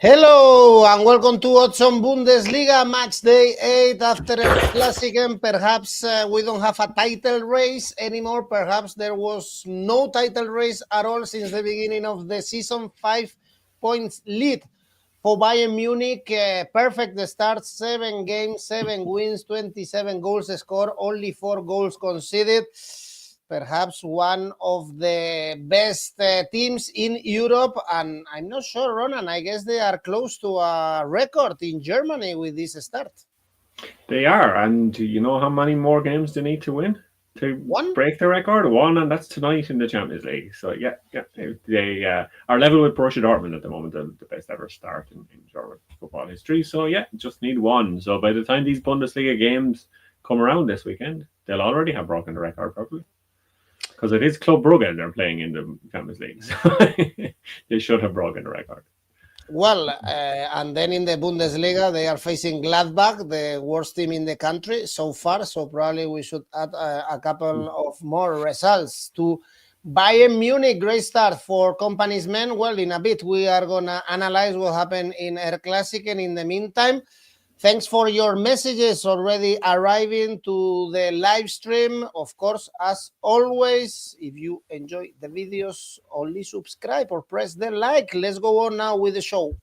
Hello and welcome to Odds Bundesliga match day 8 after a classic, and perhaps we don't have a title race anymore. Perhaps there was no title race at all since the beginning of the season. 5 points lead for Bayern Munich. Perfect start, 7 games, 7 wins, 27 goals scored, only 4 goals conceded. Perhaps one of the best teams in Europe, and I'm not sure, Ronan, I guess they are close to a record in Germany with this start. They are, and you know how many more games they need to win to break the record? One, and that's tonight in the Champions League. So yeah, they are level with Borussia Dortmund at the moment, the best ever start in German football history. So yeah, just need one. So by the time these Bundesliga games come around this weekend, they'll already have broken the record probably. Because it is Club Brugge they're playing in the Champions League. So they should have broken the record. Well, and then in the Bundesliga, they are facing Gladbach, the worst team in the country so far. So probably we should add a couple of more results to Bayern Munich. Great start for Company's men. Well, in a bit, we are going to analyze what happened in 𝗀𝗏𝗧𝗏, and in the meantime, thanks for your messages already arriving to the live stream. Of course, as always, if you enjoy the videos, only subscribe or press the like. Let's go on now with the show.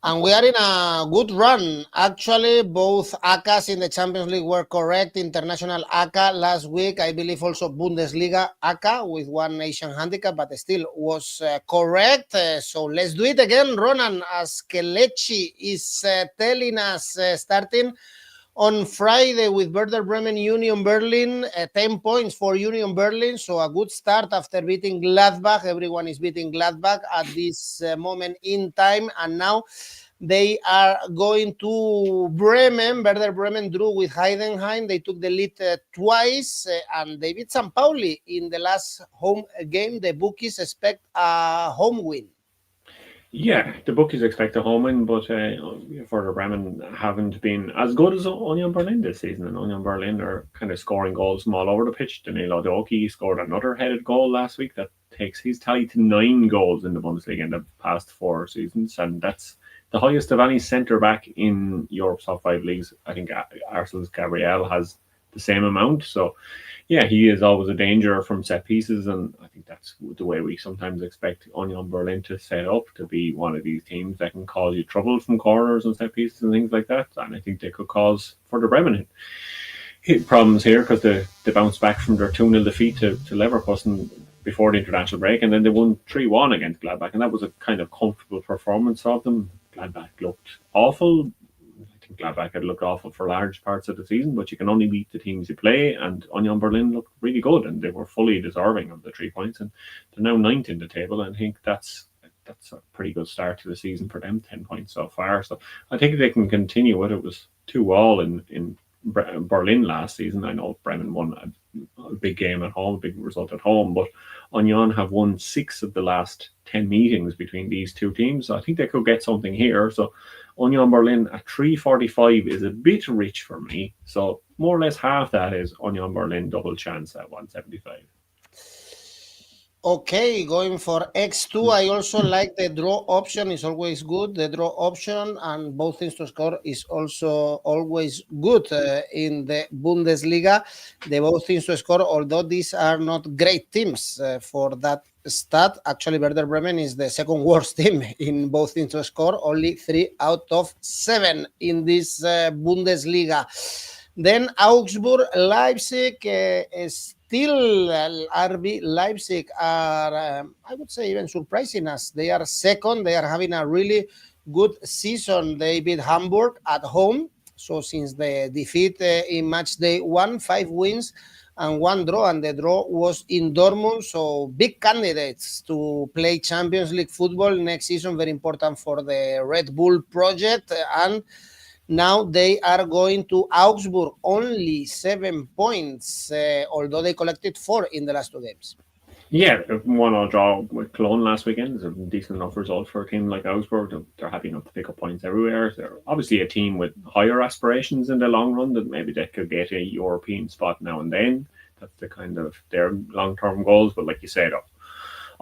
And we are in a good run. Actually, both ACCAs in the Champions League were correct. International ACCA last week, I believe also Bundesliga ACCA with one Asian handicap, but still was correct. So let's do it again. Ronan, as 𝗀𝗏𝗏𝗀𝗏𝗏 is telling us, starting on Friday with Werder Bremen, Union Berlin, 10 points for Union Berlin. So a good start after beating Gladbach. Everyone is beating Gladbach at this moment in time. And now they are going to Bremen. Werder Bremen drew with Heidenheim. They took the lead twice, and they beat Pauli in the last home game. The bookies expect a home win. Yeah, the bookies expect a home win, but Werder Bremen haven't been as good as Union Berlin this season. And Union Berlin are kind of scoring goals from all over the pitch. 𝗀𝗏𝗏𝗀𝗏𝗏𝗀𝗏 scored another headed goal last week that takes his tally to 9 goals in the Bundesliga in the past 4 seasons. And that's the highest of any centre-back in Europe's top 5 leagues. I think Arsenal's Gabriel has the same amount. So yeah, he is always a danger from set pieces, and I think that's the way we sometimes expect Union Berlin to set up, to be one of these teams that can cause you trouble from corners and set pieces and things like that. And I think they could cause Werder Bremen problems here, because they bounced back from their 2-0 defeat to Leverkusen before the international break, and then they won 3-1 against Gladbach, and that was a kind of comfortable performance of them. Gladbach looked awful. I think Gladbach had looked awful for large parts of the season, but you can only beat the teams you play, and Union Berlin looked really good, and they were fully deserving of the 3 points, and they're now 9th in the table, and I think that's a pretty good start to the season for them, 10 points so far. So I think they can continue it. It was 2-2 in Berlin last season. I know Bremen won a big game at home, a big result at home, but Union have won 6 of the last 10 meetings between these two teams. So I think they could get something here. So Union Berlin at 345 is a bit rich for me. So more or less half that is Union Berlin double chance at 175. Okay, going for X2. I also like the draw option. It's always good. The draw option and both teams to score is also always good in the Bundesliga. The both teams to score, although these are not great teams for that stat. Actually, Werder Bremen is the second worst team in both teams to score. Only 3 out of 7 in this Bundesliga. Then Augsburg, Leipzig, still RB Leipzig are, I would say, even surprising us. They are second. They are having a really good season. They beat Hamburg at home. So since the defeat in match day 1, 5 wins and 1 draw, and the draw was in Dortmund. So big candidates to play Champions League football next season. Very important for the Red Bull project. And now they are going to Augsburg, only 7 points, although they collected 4 in the last 2 games. Yeah, 1-1 draw with Cologne last weekend is a decent enough result for a team like Augsburg. They're happy enough to pick up points everywhere. They're obviously a team with higher aspirations in the long run, that maybe they could get a European spot now and then. That's the kind of their long-term goals. But like you said,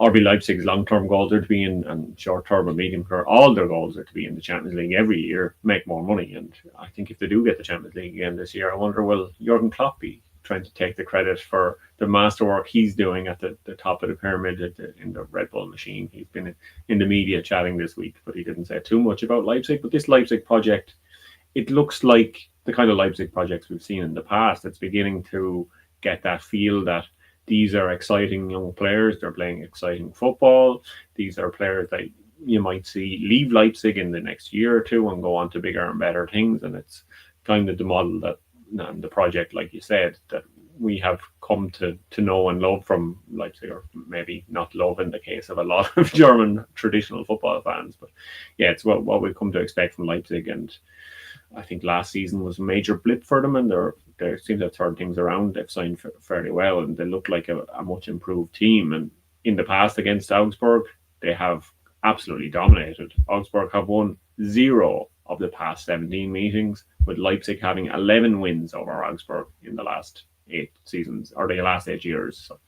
RB Leipzig's long-term goals are to be in, and short-term and medium-term, all their goals are to be in the Champions League every year, make more money. And I think if they do get the Champions League again this year, I wonder, will 𝗀𝗵𝗏𝗀𝗏𝗏 be trying to take the credit for the masterwork he's doing at the top of the pyramid in the Red Bull machine. He's been in the media chatting this week, but he didn't say too much about Leipzig. But this Leipzig project, it looks like the kind of Leipzig projects we've seen in the past. It's beginning to get that feel that these are exciting young players. They're playing exciting football. These are players that you might see leave Leipzig in the next year or two and go on to bigger and better things. And it's kind of the model that, and the project, like you said, that we have come to know and love from Leipzig, or maybe not love in the case of a lot of German traditional football fans. But yeah, it's what we've come to expect from Leipzig. And I think last season was a major blip for them, and they seem to have turned things around. They've signed fairly well, and they look like a much improved team. And in the past against Augsburg, they have absolutely dominated. Augsburg have won 0 of the past 17 meetings, with Leipzig having 11 wins over Augsburg in the last 8 seasons, or the last 8 years. So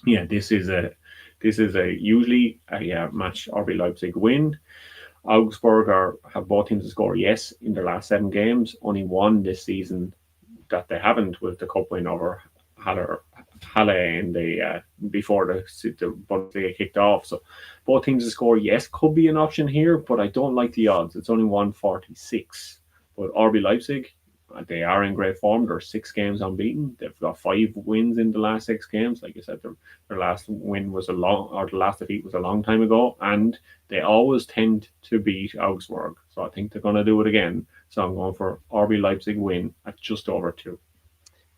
yeah, this is a usually a match RB Leipzig win. Augsburg have both teams to score yes in their last 7 games. Only one this season that they haven't was the cup win over Halle in the before the Bundesliga kicked off. So both teams to score yes could be an option here, but I don't like the odds. It's only 146. But RB Leipzig, they are in great form. They're 6 games unbeaten. They've got 5 wins in the last 6 games. Like I said, their last win was the last defeat was a long time ago, and they always tend to beat Augsburg. So I think they're going to do it again. So I'm going for RB Leipzig win at just over 2.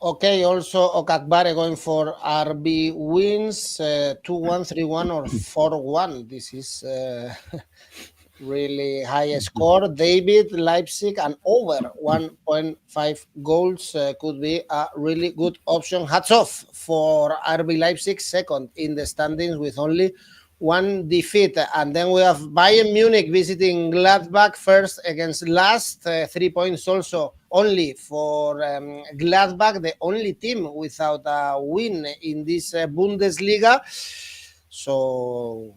Okay, also 𝗀𝗏𝗏𝗏𝗏 going for RB wins 2-1, 3-1, or 4-1. This is really high score. David, Leipzig, and over 1.5 goals could be a really good option. Hats off for RB Leipzig, second in the standings with only 1 defeat. And then we have Bayern Munich visiting Gladbach, first against last. 3 points also only for Gladbach, the only team without a win in this Bundesliga. So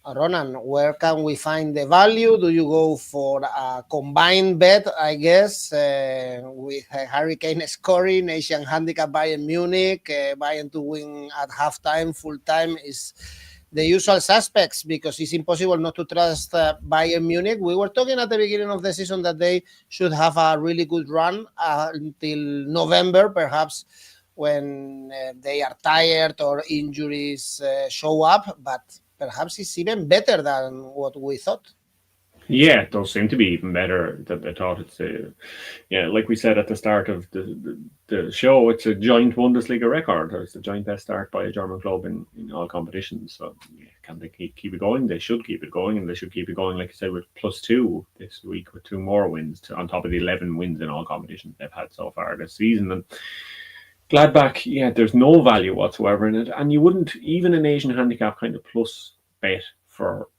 Ronan, where can we find the value? Do you go for a combined bet, I guess, with Harry Kane scoring, Asian handicap Bayern Munich, Bayern to win at halftime, full time is the usual suspects, because it's impossible not to trust Bayern Munich. We were talking at the beginning of the season that they should have a really good run until November, perhaps, when they are tired or injuries show up, but perhaps it's even better than what we thought. Yeah, it does seem to be even better than they thought. It's like we said at the start of the show, it's a joint Bundesliga record. It's a joint best start by a German club in all competitions. So yeah, can they keep it going? They should keep it going, and they should keep it going, like I said, with +2 this week, with 2 more wins on top of the 11 wins in all competitions they've had so far this season. And Gladbach, yeah, there's no value whatsoever in it, and you wouldn't, even an Asian handicap kind of plus bet for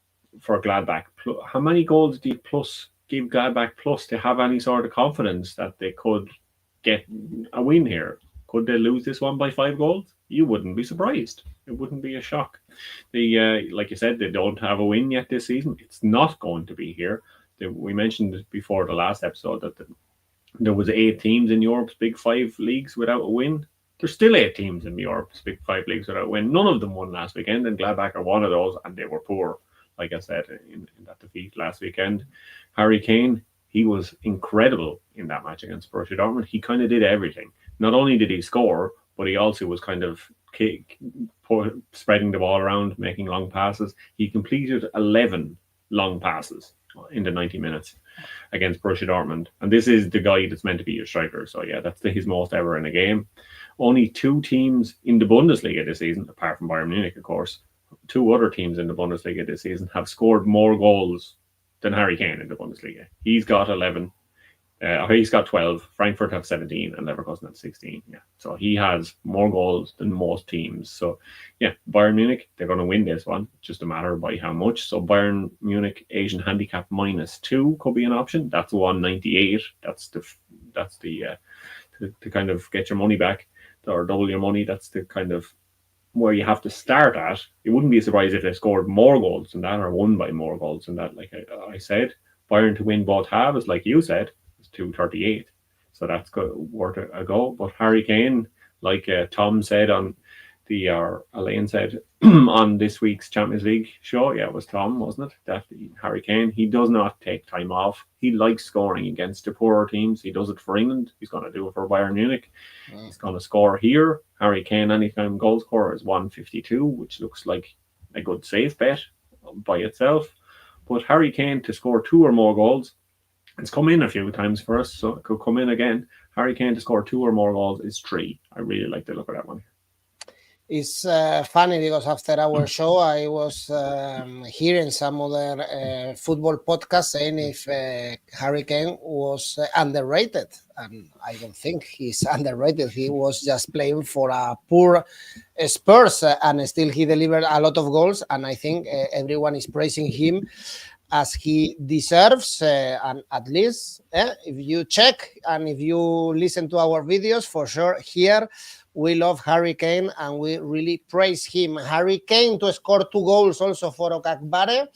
Gladbach. How many goals do you plus give Gladbach plus to have any sort of confidence that they could get a win here? Could they lose this one by 5 goals? You wouldn't be surprised. It wouldn't be a shock. Like you said, they don't have a win yet this season. It's not going to be here. We mentioned before the last episode that there was 8 teams in Europe's Big 5 leagues without a win. There's still 8 teams in Europe's Big 5 leagues without a win. None of them won last weekend, and Gladbach are one of those, and they were poor. Like I said, in that defeat last weekend. Harry Kane, he was incredible in that match against Borussia Dortmund. He kind of did everything. Not only did he score, but he also was kind of spreading the ball around, making long passes. He completed 11 long passes in the 90 minutes against Borussia Dortmund. And this is the guy that's meant to be your striker. So yeah, that's his most ever in a game. Only 2 teams in the Bundesliga this season, apart from Bayern Munich, of course, 2 other teams in the Bundesliga this season have scored more goals than Harry Kane in the Bundesliga. He's got 11. He's got 12. Frankfurt have 17, and Leverkusen have 16. Yeah, so he has more goals than most teams. So, yeah, Bayern Munich, they're going to win this one. It's just a matter by how much. So Bayern Munich Asian handicap -2 could be an option. That's 198. That's the to kind of get your money back or double your money. That's the kind of where you have to start at. It wouldn't be surprised if they scored more goals than that or won by more goals than that. Like I said, Bayern to win both halves, like you said, is 238. So that's worth a go. But Harry Kane, like Tom said on Elaine said on this week's Champions League show, yeah, it was Tom, wasn't it? That Harry Kane, he does not take time off. He likes scoring against the poorer teams. He does it for England. He's going to do it for Bayern Munich. He's going to score here. Harry Kane, anytime goal scorer, is 152, which looks like a good safe bet by itself. But Harry Kane to score 2 or more goals, it's come in a few times for us, so it could come in again. Harry Kane to score 2 or more goals is 3. I really like the look of that one. It's funny because after our show, I was hearing some other football podcasts saying if Harry Kane was underrated. And I don't think he's underrated. He was just playing for a poor Spurs, and still he delivered a lot of goals. And I think everyone is praising him as he deserves. And at least if you check and if you listen to our videos, for sure here, we love Harry Kane and we really praise him. Harry Kane to score 2 goals also for 𝗀𝗏𝗂𝗏,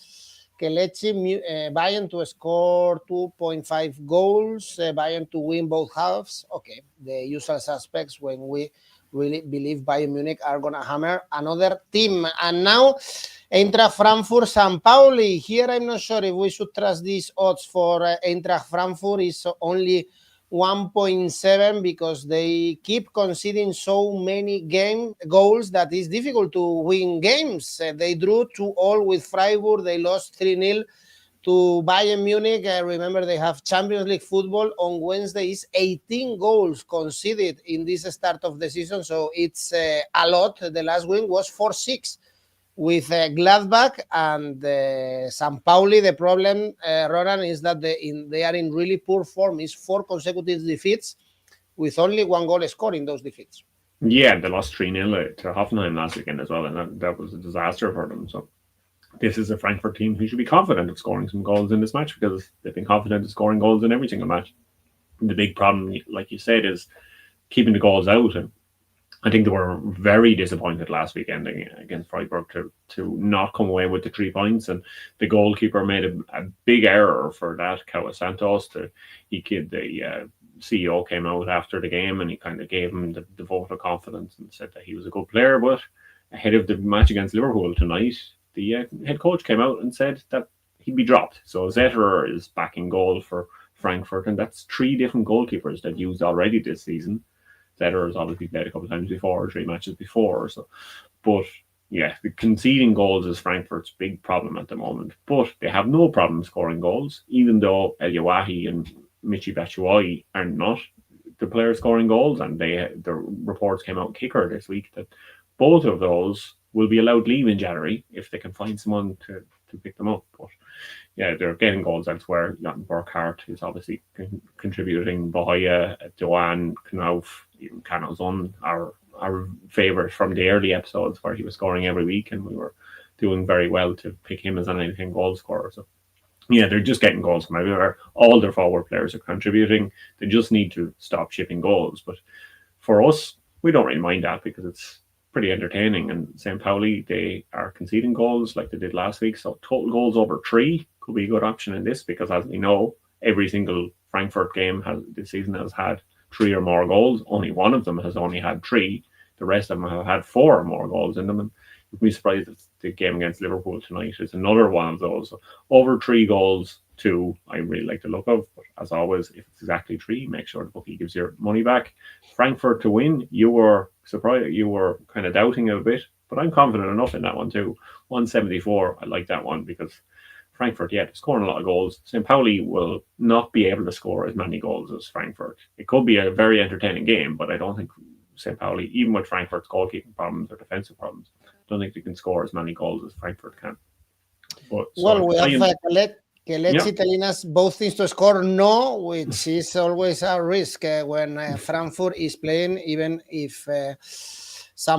Bayern to score 2.5 goals, Bayern to win both halves. Okay, the usual suspects when we really believe Bayern Munich are going to hammer another team. And now, Eintracht Frankfurt, Pauli. Here I'm not sure if we should trust these odds for Eintracht Frankfurt. Is only 1.7 because they keep conceding so many goals that it's difficult to win games. They drew 2-2 with Freiburg. They lost 3-0 to Bayern Munich. Remember, they have Champions League football. On Wednesday is 18 goals conceded in this start of the season, so it's a lot. The last win was 4-6 with Gladbach and Pauli. The problem, Ronan, is that they are in really poor form. It's 4 consecutive defeats with only 1 goal scored in those defeats. Yeah, they lost 3-0 to Hoffenheim last weekend as well, and that was a disaster for them. So this is a Frankfurt team who should be confident of scoring some goals in this match because they've been confident of scoring goals in every single match. The big problem, like you said, is keeping the goals out. And I think they were very disappointed last weekend against Freiburg to not come away with the 3 points. And the goalkeeper made a big error for that. 𝗀𝗏𝗏𝗂𝗏𝗏, the CEO came out after the game and he kind of gave him the vote of confidence and said that he was a good player. But ahead of the match against Liverpool tonight, the head coach came out and said that he'd be dropped. So Zetterer is back in goal for Frankfurt, and that's 3 different goalkeepers they've used already this season. Zetterer has obviously played a couple of times before, 3 matches before. So, but yeah, the conceding goals is Frankfurt's big problem at the moment. But they have no problem scoring goals, even though 𝗀𝗏𝗏𝗏𝗏 and 𝗀𝗏𝗏𝗏𝗏𝗏 are not the players scoring goals. And the reports came out kicker this week that both of those will be allowed leave in January if they can find someone to pick them up. But yeah, they're getting goals elsewhere. 𝗀𝗏𝗏𝗏𝗏𝗏 is obviously contributing. 𝗀𝗏𝗏𝗏𝗏𝗏𝗏𝗏𝗏𝗏, Canalzon, our favourite from the early episodes where he was scoring every week, and we were doing very well to pick him as an anything goal scorer. So yeah, they're just getting goals from everywhere. All their forward players are contributing. They just need to stop shipping goals. But for us, we don't really mind that because it's pretty entertaining. And Pauli, they are conceding goals like they did last week. So total goals over 3 could be a good option in this because, as we know, every single Frankfurt game this season has had 3 or more goals. Only one of them has only had 3. The rest of them have had 4 or more goals in them. And you'd be surprised if the game against Liverpool tonight is another one of those. So over 3 goals, 2, I really like the look of. But as always, if it's exactly 3, make sure the bookie gives your money back. Frankfurt to win, you were surprised, you were kind of doubting it a bit, but I'm confident enough in that one too. 174, I like that one because Frankfurt, yeah, they're scoring a lot of goals. Pauli will not be able to score as many goals as Frankfurt. It could be a very entertaining game, but I don't think Pauli, even with Frankfurt's goalkeeping problems or defensive problems, I don't think they can score as many goals as Frankfurt can. But, well, we have 𝗀𝗵𝗄𝗃 telling us both teams to score no, which is always a risk when Frankfurt is playing, even if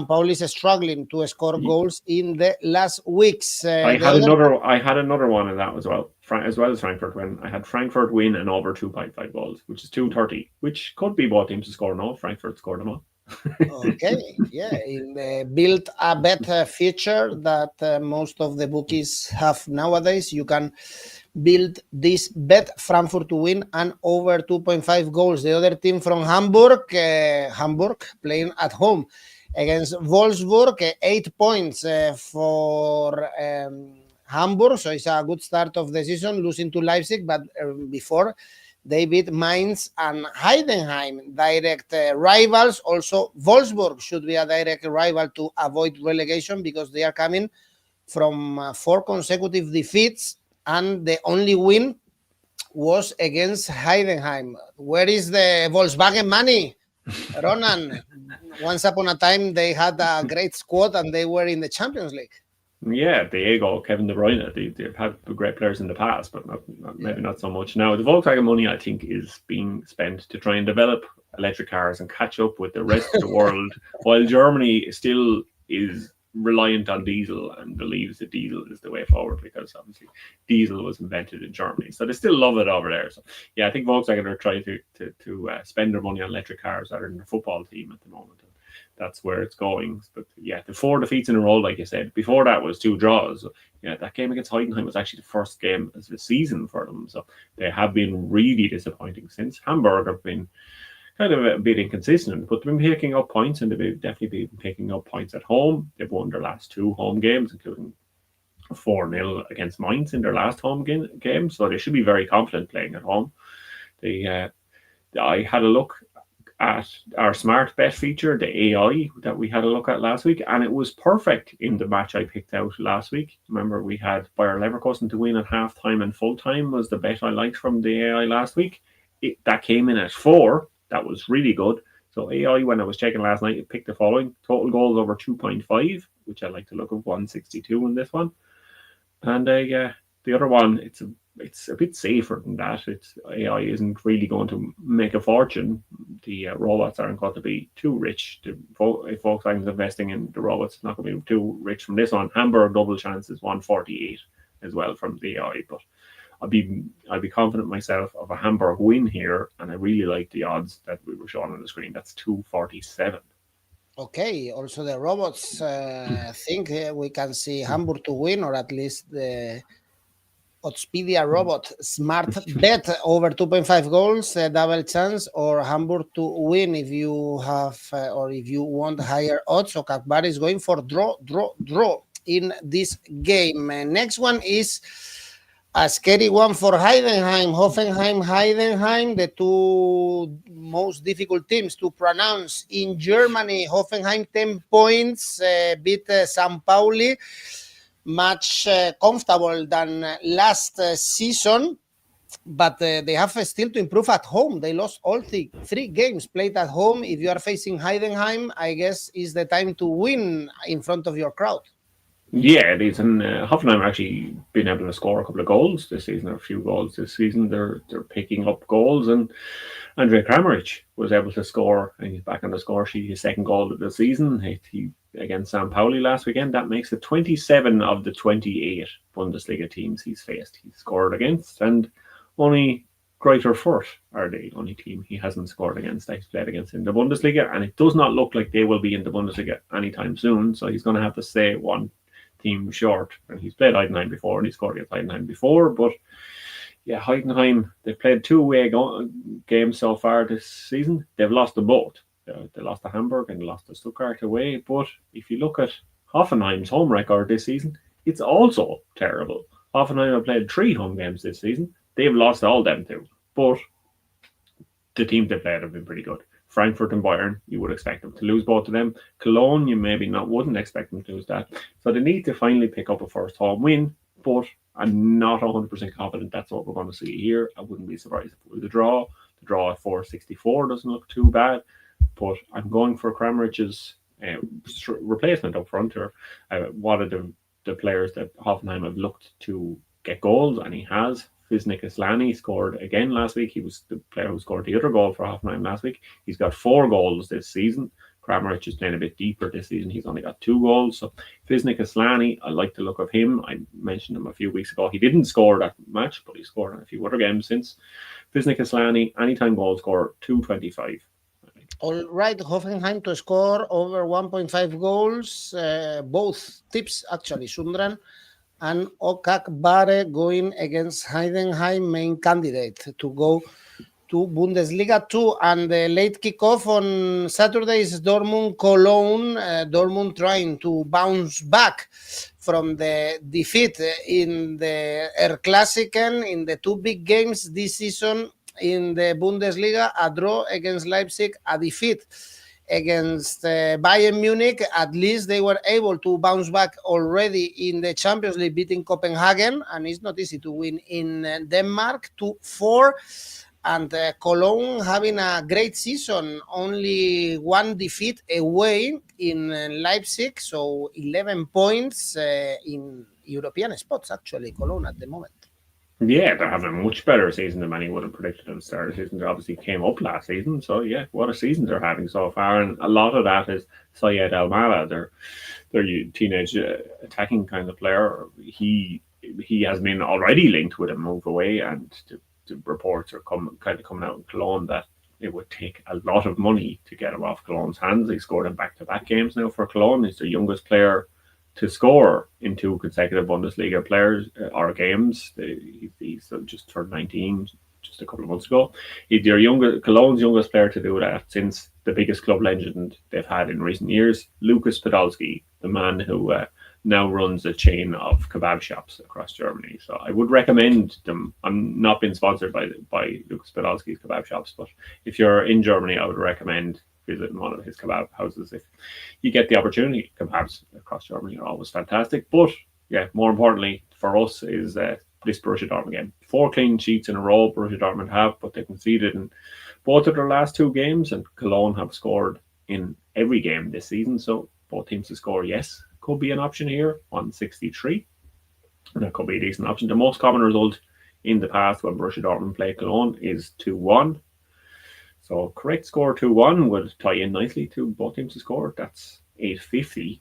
Pauli is struggling to score goals in the last weeks. I had another one in that as well as Frankfurt, when I had Frankfurt win and over 2.5 goals, which is 2.30, which could be both teams to score no. Frankfurt scored them all. Okay, yeah, build a better feature that most of the bookies have nowadays. You can build this bet Frankfurt to win and over 2.5 goals. The other team from Hamburg playing at home against Wolfsburg, 8 points for Hamburg, so it's a good start of the season, losing to Leipzig, but before they beat Mainz and Heidenheim, direct rivals. Also, Wolfsburg should be a direct rival to avoid relegation because they are coming from 4 consecutive defeats, and the only win was against Heidenheim. Where is the Volkswagen money, Ronan? Once upon a time, they had a great squad and they were in the Champions League. Yeah, Diego, Kevin De Bruyne, they've had great players in the past, but maybe not so much now. The Volkswagen money, I think, is being spent to try and develop electric cars and catch up with the rest of the world, while Germany still is reliant on diesel and believes that diesel is the way forward, because obviously diesel was invented in Germany. So they still love it over there. So yeah, I think Volkswagen are trying to spend their money on electric cars rather than their football team at the moment. That's where it's going. But yeah, the 4 defeats in a row, like you said. Before that was 2 draws. So, yeah, that game against Heidenheim was actually the first game of the season for them. So they have been really disappointing since. Hamburg have been kind of a bit inconsistent, but they've been picking up points, and they've definitely been picking up points at home. They've won their last 2 home games, including 4-0 against Mainz in their last home game. So they should be very confident playing at home. I had a look at our smart bet feature, the AI that we had a look at last week, and it was perfect in the match I picked out last week. Remember, we had Bayer Leverkusen to win at halftime and full time was the bet I liked from the AI last week. That came in at 4. That was really good. So AI, when I was checking last night, it picked the following: total goals over 2.5, which I like to look at, 162 in this one. And the other one, it's a bit safer than that. AI isn't really going to make a fortune. The robots aren't going to be too rich. If Volkswagen's investing in the robots, it's not going to be too rich from this one. Hamburg double chance is 148 as well from the AI, but I'd be confident myself of a Hamburg win here, and I really like the odds that we were showing on the screen. That's 247. Okay, also the robots think we can see Hamburg to win, or at least the Oddspedia robot smart bet over 2.5 goals, double chance, or Hamburg to win if you have or if you want higher odds. So 𝗀𝗏𝗏 is going for draw in this game. Next one is a scary one for Heidenheim, Hoffenheim, Heidenheim, the 2 most difficult teams to pronounce in Germany. Hoffenheim 10 points, beat Pauli. Much comfortable than last season, but they have still to improve at home. They lost all 3 games played at home. If you are facing Heidenheim, I guess is the time to win in front of your crowd. Yeah, it is, and Hoffenheim actually been able to score a couple of goals this season, or a few goals this season. They're picking up goals, and Andrej 𝗀𝗏𝗏𝗀 was able to score, and he's back on the score sheet. His 2nd goal of the season, he against Pauli last weekend. That makes it 27 of the 28 Bundesliga teams he's faced. He scored against, and only Greuther Fürth are the only team he hasn't scored against that he's played against in the Bundesliga, and it does not look like they will be in the Bundesliga anytime soon. So he's going to have to stay one team short, and he's played Heidenheim before, and he scored against Heidenheim before. But yeah, Heidenheim, they've played 2 away games so far this season. They've lost them both. They lost to Hamburg and they lost to Stuttgart away. But if you look at Hoffenheim's home record this season, it's also terrible. Hoffenheim have played 3 home games this season. They've lost all them 2. But the teams they played have been pretty good. Frankfurt and Bayern, you would expect them to lose both of them. Cologne, you wouldn't expect them to lose that. So they need to finally pick up a first home win, but I'm not 100% confident that's what we're going to see here. I wouldn't be surprised if it was a draw. The draw at 464 doesn't look too bad, but I'm going for 𝗀𝗏𝗏𝗀𝗏's replacement up front, or one of the players that Hoffenheim have looked to get goals, and he has. 𝗀𝗏𝗃 scored again last week. He was the player who scored the other goal for Hoffenheim last week. He's got 4 goals this season. Kramaric is playing a bit deeper this season. He's only got 2 goals. So 𝗀𝗏𝗃, I like the look of him. I mentioned him a few weeks ago. He didn't score that match, but he scored in a few other games since. 𝗀𝗏𝗃, anytime goal scorer, 2.25. All right, Hoffenheim to score over 1.5 goals. Both tips, actually, Sundran and 𝗀𝗏𝗏𝗏𝗏 going against Heidenheim, main candidate to go to Bundesliga 2. And the late kickoff on Saturday is Dortmund Cologne. Dortmund trying to bounce back from the defeat in the 𝗀𝗏𝗃𝗀 in the 2 big games this season in the Bundesliga, a draw against Leipzig, a defeat against Bayern Munich. At least they were able to bounce back already in the Champions League, beating Copenhagen, and it's not easy to win in Denmark 2-4. And Cologne having a great season, only 1 defeat away in Leipzig, so 11 points in European spots, actually, Cologne at the moment. Yeah, they're having a much better season than many would have predicted at the start of the season. They obviously came up last season, so yeah, what a season they're having so far. And a lot of that is 𝗀𝗏𝗏𝗏𝗏, their teenage attacking kind of player. He has been already linked with a move away, and the reports are coming out in Cologne that it would take a lot of money to get him off Cologne's hands. He scored in back-to-back games now for Cologne. He's the youngest player to score in 2 consecutive Bundesliga games. He's just turned 19 just a couple of months ago. He's Cologne's youngest player to do that since the biggest club legend they've had in recent years, 𝗀𝗏𝗏𝗏𝗏𝗏, the man who now runs a chain of kebab shops across Germany. So I would recommend them. I'm not being sponsored by 𝗀𝗏𝗏𝗏𝗏𝗏's kebab shops, but if you're in Germany, I would recommend visiting one of his kebab houses if you get the opportunity. Kebabs across Germany are always fantastic, but yeah, more importantly for us is this Borussia Dortmund game. 4 clean sheets in a row Borussia Dortmund have, but they conceded in both of their last 2 games, and Cologne have scored in every game this season, so both teams to score, yes, could be an option here. 163, and that could be a decent option. The most common result in the past when Borussia Dortmund play Cologne is 2-1. So correct score 2-1 would tie in nicely to both teams to score. That's 850,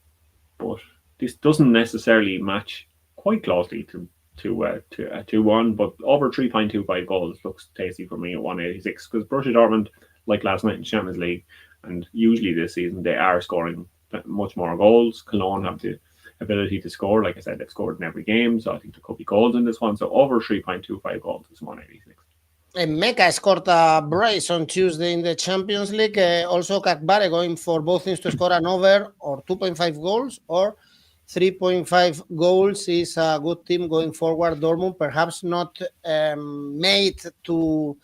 but this doesn't necessarily match quite closely to 2-1, but over 3.25 goals looks tasty for me at 186, because Borussia Dortmund, like last night in Champions League, and usually this season, they are scoring much more goals. Cologne have the ability to score. Like I said, they've scored in every game, so I think there could be goals in this one. So over 3.25 goals is 186. Mecca scored a brace on Tuesday in the Champions League. Also, 𝗀𝗏𝗏𝗏𝗏𝗏 going for both teams to score an over or 2.5 goals or 3.5 goals. Is a good team going forward. Dortmund perhaps not made to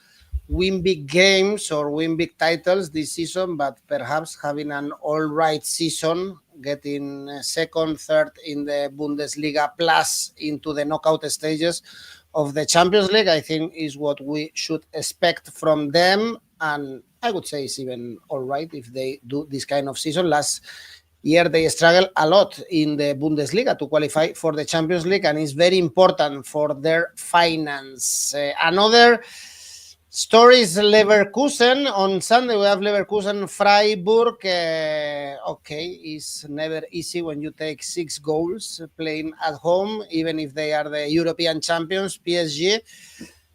win big games or win big titles this season, but perhaps having an all-right season, getting second, third in the Bundesliga, plus into the knockout stages of the Champions League, I think is what we should expect from them. And I would say it's even all right if they do this kind of season. Last year, they struggled a lot in the Bundesliga to qualify for the Champions League, and it's very important for their finance. Another story is Leverkusen. On Sunday, we have Leverkusen Freiburg. Okay, it's never easy when you take 6 goals playing at home, even if they are the European champions, PSG.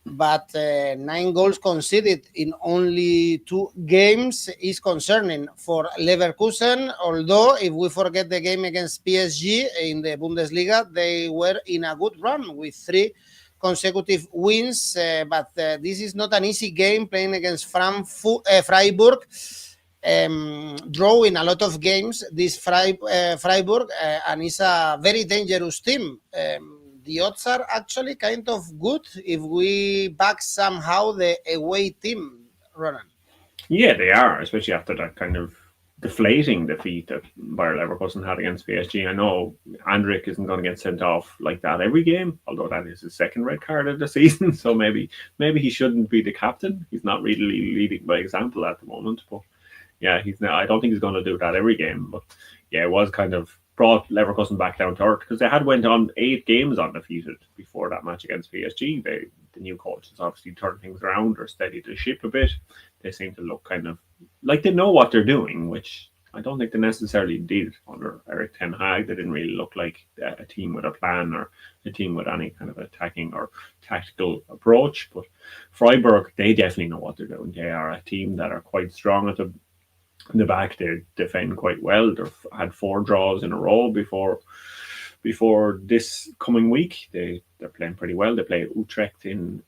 But 9 goals conceded in only 2 games is concerning for Leverkusen. Although, if we forget the game against PSG in the Bundesliga, they were in a good run with 3 consecutive wins, but this is not an easy game playing against Freiburg. Draw in a lot of games, this Freiburg, and it's a very dangerous team. The odds are actually kind of good if we back somehow the away team, Ronan. Yeah, they are, especially after that kind of deflating defeat that Bayer Leverkusen had against PSG. I know Andrik isn't going to get sent off like that every game, although that is his 2nd red card of the season. So maybe he shouldn't be the captain. He's not really leading by example at the moment. But yeah, I don't think he's going to do that every game. But yeah, it was kind of brought Leverkusen back down to earth, because they had went on 8 games undefeated before that match against PSG. The new coach has obviously turned things around or steadied the ship a bit. They seem to look kind of like they know what they're doing, which I don't think they necessarily did under Erik ten Hag. They didn't really look like a team with a plan or a team with any kind of attacking or tactical approach. But Freiburg, they definitely know what they're doing. They are a team that are quite strong at the back. They defend quite well. They've had 4 draws in a row before this coming week. They're playing pretty well. They play Utrecht in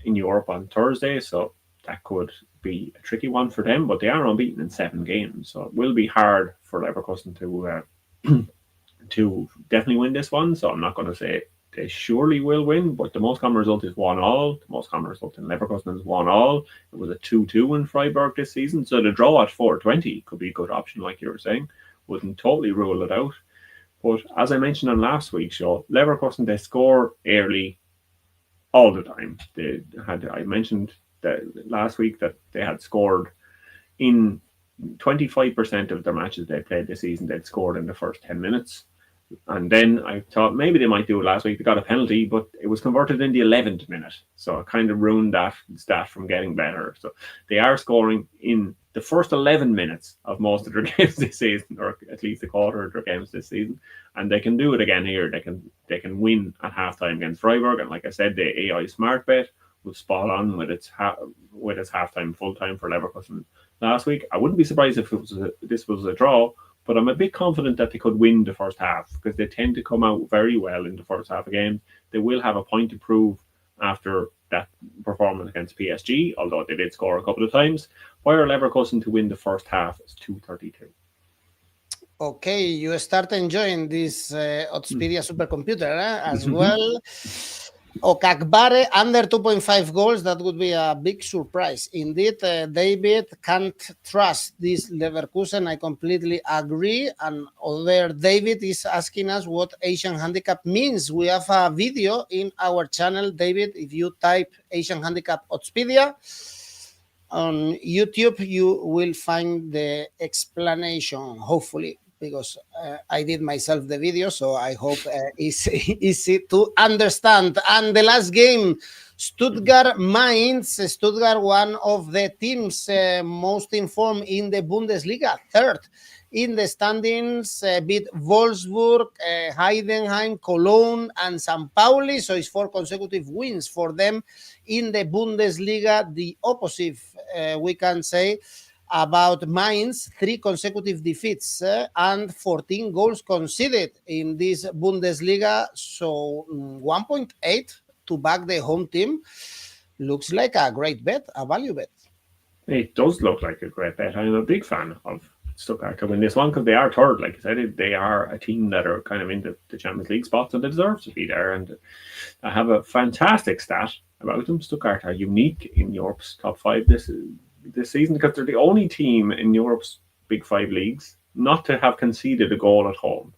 Europe on Thursday, so that could be a tricky one for them, but they are unbeaten in 7 games, so it will be hard for Leverkusen to definitely win this one. So I'm not going to say they surely will win, but the most common result is 1-1. The most common result in Leverkusen is 1-1. It was a 2-2 in Freiburg this season, so the draw at 4.20 could be a good option, like you were saying. Wouldn't totally rule it out. But as I mentioned on last week's show, Leverkusen, they score early all the time. I mentioned that last week that they had scored in 25% of their matches they played this season. They'd scored in the first 10 minutes. And then I thought maybe they might do it last week. They got a penalty, but it was converted in the 11th minute. So it kind of ruined that stat from getting better. So they are scoring in the first 11 minutes of most of their games this season, or at least a quarter of their games this season. And they can do it again here. They can win at halftime against Freiburg. And like I said, the AI smart bet was spot on with its halftime full time for Leverkusen last week. I wouldn't be surprised if this was a draw, but I'm a bit confident that they could win the first half, because they tend to come out very well in the first half of games. They will have a point to prove after that performance against PSG, although they did score a couple of times. Bayer Leverkusen to win the first half is 2.32. Okay, you start enjoying this Oddspedia supercomputer as well. 𝗀𝗏𝗏𝗏 under 2.5 goals, that would be a big surprise. Indeed, David can't trust this Leverkusen. I completely agree. And other David is asking us what Asian handicap means. We have a video in our channel, David. If you type Asian handicap Oddspedia on YouTube, you will find the explanation, hopefully, because I did myself the video, so I hope it's easy to understand. And the last game, Stuttgart-Mainz. Stuttgart, one of the teams most informed in the Bundesliga, 3rd in the standings, beat Wolfsburg, Heidenheim, Cologne, and Pauli. So it's 4 consecutive wins for them in the Bundesliga. The opposite, we can say, about Mainz, 3 consecutive defeats and 14 goals conceded in this Bundesliga. So 1.8 to back the home team looks like a great bet, a value bet. It does look like a great bet. I'm a big fan of Stuttgart to win this one, because they are 3rd. Like I said, they are a team that are kind of in the Champions League spots, and they deserve to be there. And I have a fantastic stat about them. Stuttgart are unique in Europe's top 5 this season, because they're the only team in Europe's big 5 leagues not to have conceded a goal at home.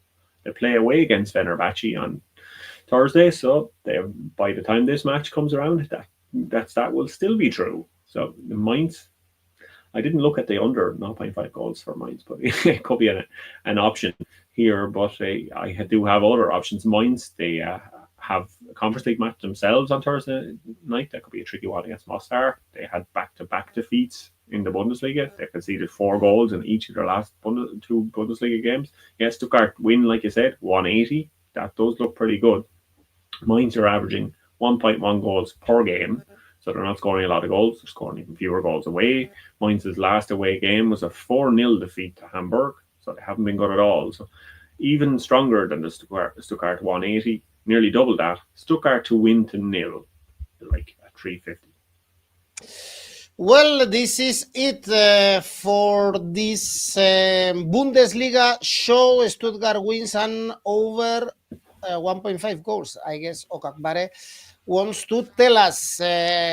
They play away against 𝗀𝗏𝗏𝗏𝗏 on Thursday, so by the time this match comes around, that will still be true. So the Mainz, I didn't look at the under 0.5 goals for Mainz, but it could be an option here. But I do have other options. Mainz, they have a Conference League match themselves on Thursday night. That could be a tricky one against Mostar. They had back-to-back defeats in the Bundesliga. They conceded 4 goals in each of their last 2 Bundesliga games. Yes, Stuttgart win, like you said, 180. That does look pretty good. Mainz are averaging 1.1 goals per game, so they're not scoring a lot of goals. They're scoring even fewer goals away. Mainz's last away game was a 4-0 defeat to Hamburg, so they haven't been good at all. So even stronger than the Stuttgart 180, nearly double that. Stuttgart to win to 0, like at 350. Well, this is it for this Bundesliga show. Stuttgart wins and over 1.5 goals. I guess 𝗀𝗏𝗏𝗏𝗏 wants to tell us.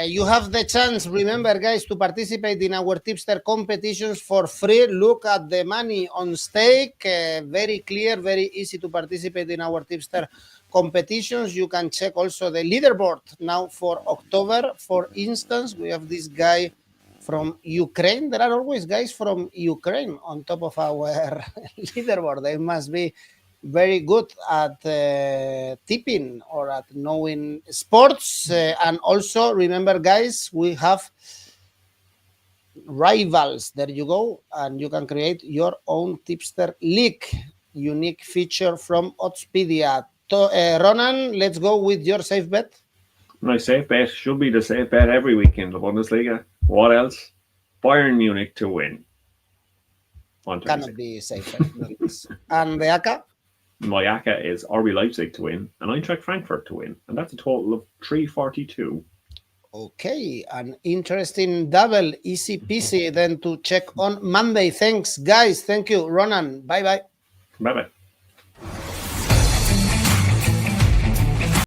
You have the chance, remember, guys, to participate in our tipster competitions for free. Look at the money on stake. Very clear, very easy to participate in our tipster competitions. You can check also the leaderboard now for October. For instance, we have this guy from Ukraine. There are always guys from Ukraine on top of our leaderboard. They must be very good at tipping or at knowing sports. And also remember, guys, we have rivals. There you go, and you can create your own tipster league. Unique feature from Oddspedia. Ronan, let's go with your safe bet. My safe bet should be the safe bet every week in the Bundesliga. What else? Bayern Munich to win. Cannot be safer. And the ACCA? My ACCA is RB Leipzig to win and Eintracht Frankfurt to win. And that's a total of 342. Okay, an interesting double, easy peasy then to check on Monday. Thanks, guys. Thank you, Ronan. Bye-bye. Bye-bye.